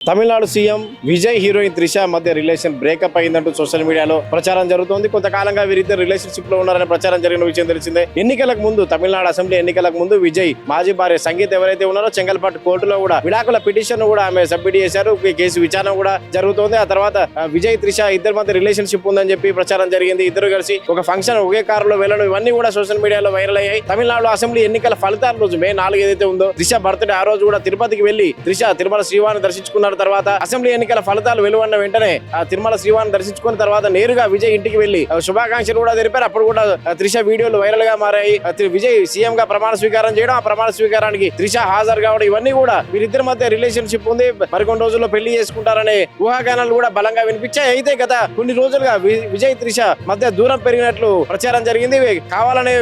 Tamil Nadu CM Vijay heroine Trisha మధ్య relation breakup అయిందంటూ social మీడియాలో ప్రచారం జరుగుతోంది. కొంతకాలంగా వీరిద్దరు రిలేషన్షిప్ లో ఉన్నారనే ప్రచారం జరిగిన విషయం తెలిసిందే. ఎన్నికలకు ముందు తమిళనాడు అసెంబ్లీ ఎన్నికలకు ముందు విజయ్ మాజీ భార్య సంగీత ఎవరైతే ఉన్నారో చెంగల్పట్టు కోర్టులో కూడా విడాకుల పిటిషన్ కూడా ఆమె సబ్మిట్ చేశారు. ఈ కేసు విచారణ కూడా జరుగుతోంది. ఆ తర్వాత విజయ్ త్రిష ఇద్దరి మధ్య రిలేషన్షిప్ ఉందని చెప్పి ప్రచారం జరిగింది. ఇద్దరు కలిసి ఒక ఫంక్షన్ ఒకే కారులో వెళ్ళడం ఇవన్నీ కూడా సోషల్ మీడియాలో వైరల్ అయ్యాయి. తమిళనాడు అసెంబ్లీ ఎన్నికల ఫలితాల రోజు మే 4 ఏదైతే ఉందో త్రిష బర్త్డే ఆ రోజు కూడా తిరుపతికి వెళ్లి త్రిష తిరుమల శ్రీవారిని దర్శించుకున్నారు. తర్వాత అసెంబ్లీ ఎన్నికల ఫలితాలు వెలువడిన వెంటనే తిరుమల శ్రీవారిని దర్శించుకున్న తర్వాత నేరుగా విజయ్ ఇంటికి వెళ్లి శుభాకాంక్షలు కూడా తెలిపారు. అప్పుడు కూడా త్రిష వీడియోలు వైరల్ గా మారాయి. విజయ్ సీఎం గా ప్రమాణ స్వీకారం చేయడం, ఆ ప్రమాణ స్వీకారానికి త్రిష హాజరు కావడం ఇవన్నీ కూడా వీరిద్దరి మధ్య రిలేషన్షిప్ ఉంది, మరికొన్ని రోజుల్లో పెళ్లి చేసుకుంటారనే ఊహాగానాలు కూడా బలంగా వినిపించాయి. అయితే గత కొన్ని రోజులుగా విజయ్ త్రిష మధ్య దూరం పెరిగినట్లు ప్రచారం జరిగింది. కావాలనే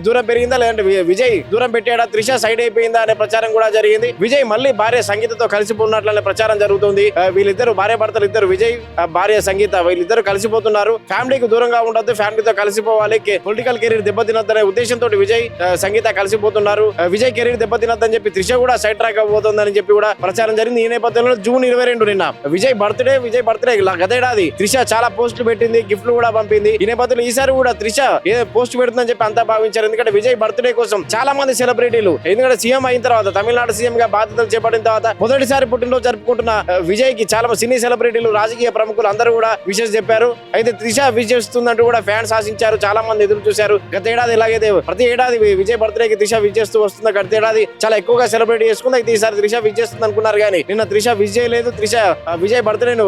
దూరం పెరిగిందా లేదంటే విజయ్ దూరం పెట్టాడా, త్రిష సైడ్ అయిపోయిందా అనే ప్రచారం కూడా జరిగింది. విజయ్ మళ్ళీ భార్య సంగీతతో కలిసిపోయినట్లనే ప్రచారం జరుగుతుంది. వీళ్ళిద్దరు భార్య భర్తలు ఇద్దరు విజయ్ భార్య సంగీత వీళ్ళిద్దరు కలిసిపోతున్నారు. ఫ్యామిలీకి దూరంగా ఉండొద్దు, ఫ్యామిలీతో కలిసిపోవాలి, పొలిటికల్ కెరీర్ దెబ్బతినద్దనే ఉద్దేశంతో విజయ్ సంగీత కలిసిపోతున్నారు. విజయ్ కెరీర్ దెబ్బతినద్దని చెప్పి త్రిష కూడా సైడ్ ట్రాక్ అవబోతుందని చెప్పి కూడా ప్రచారం జరిగింది. ఈ నేపథ్యంలో జూన్ 22 నిన్న విజయ్ బర్త్డే గతేడాది త్రిష చాలా పోస్టులు పెట్టింది, గిఫ్ట్లు కూడా పంపింది. ఈ నేపథ్యంలో ఈసారి కూడా త్రిష ఏదో పోస్ట్ పెడుతుందని చెప్పి అంతా భావించారు. ఎందుకంటే విజయ్ బర్త్డే కోసం చాలా మంది సెలబ్రిటీలు, ఎందుకంటే సీఎం అయిన తర్వాత తమిళనాడు సీఎం గా బాధ్యతలు చేపట్టిన తర్వాత మొదటిసారి పుట్టినరోజు జరుపుకుంటున్న విజయ్ కి చాలా సినీ సెలబ్రిటీలు, రాజకీయ ప్రముఖులు అందరూ కూడా విషెస్ చెప్పారు. అయితే త్రిష విష్ చేస్తుందంటూ కూడా ఫ్యాన్స్ ఆశించారు, చాలా మంది ఎదురు చూశారు. గత ఏడాది ఇలాగైతే ప్రతి ఏడాది విజయ్ బర్త్డేకి త్రిష విష్ చేస్తూ వస్తుంది. గత ఏడాది చాలా ఎక్కువగా సెలబ్రేట్ చేసుకుంది. అయితే ఈసారి త్రిష విష్ చేస్తుంది అనుకున్నారు కానీ నిన్న త్రిష విష్ చేయలేదు. త్రిష విజయ్ బర్త్డేను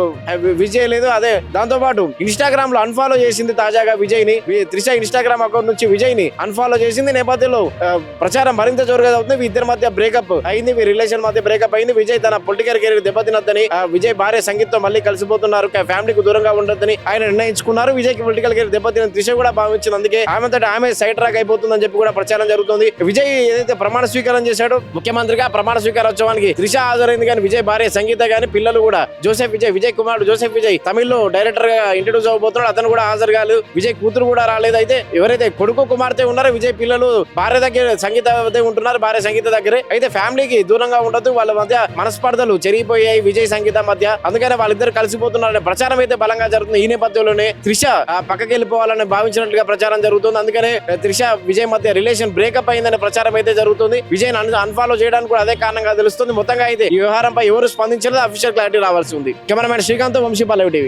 విష్ చేయలేదు. అదే దాంతో పాటు ఇన్స్టాగ్రామ్ లో అన్ఫాలో చేసింది తాజాగా విజయ్ ని. త్రిష ఇన్స్టాగ్రామ్ అకౌంట్ నుంచి విజయ్ ని అన్ఫాలో చేసింది. నేపథ్యంలో ప్రచారం మరింత జోరుగా అవుతుంది. ఇద్దరి మధ్య బ్రేకప్ అయింది, రిలేషన్ మధ్య బ్రేకప్ అయింది. విజయ్ తన పొలిటికల్ కెరీర్ దెబ్బతినద్దని విజయ్ భార్య సంగీత్ తో మళ్ళీ కలిసిపోతున్నారు, ఫ్యామిలీకి దూరంగా ఉండొద్దని ఆయన నిర్ణయించుకున్నారు. విజయ్ కి పొలిటికల్ కెరీర్ దెబ్బతిన త్రిష కూడా భావించింది. అందుకే ఆమె సైడ్ ట్రాక్ అయిపోతుందని చెప్పి కూడా ప్రచారం జరుగుతుంది. విజయ్ ఏదైతే ప్రమాణ స్వీకారం చేశాడో ముఖ్యమంత్రిగా ప్రమాణ స్వీకారోత్సవానికి త్రిష హాజరైంది. కానీ విజయ్ భార్య సంగీత గాని పిల్లలు కూడా విజయ్ కుమారుడు జోసెఫ్ విజయ్ తమిళ్లో డైరెక్టర్ గా ఇంట్రడ్యూస్ అవబోతున్నాడు. అతను కూడా హాజరు కాలేదు. విజయ్ కూతురు కూడా రాలేదు. అయితే ఎవరైతే కొడుకు కుమార్తె ఉన్నారో విజయ్ పిల్లలు భార్య దగ్గర సంగీత ఉంటున్నారు, భార్య సంగీత దగ్గరే. అయితే ఫ్యామిలీకి దూరంగా ఉండదు, వాళ్ళ మధ్య మనస్పర్ధలు చెరిగిపోయాయి విజయ్ సంగీత మధ్య. అందుకనే వాళ్ళిద్దరు కలిసిపోతున్నారనే ప్రచారం అయితే బలంగా జరుగుతుంది. ఈ నేపథ్యంలోనే త్రిష పక్కకి వెళ్ళిపోవాలని భావించినట్లుగా ప్రచారం జరుగుతుంది. అందుకనే త్రిష విజయ్ మధ్య రిలేషన్ బ్రేకప్ అయిందనే ప్రచారం అయితే జరుగుతుంది. విజయ్ అన్ఫాలో చేయడానికి కూడా అదే కారణంగా తెలుస్తుంది. మొత్తంగా అయితే ఈ వ్యవహారంపై ఎవరు స్పందించలేదు, అఫీషియల్ క్లారిటీ రావాల్సి ఉంది. కెమెరామెన్ శ్రీకాంత్, వంశీ, పల్లవి టీవీ.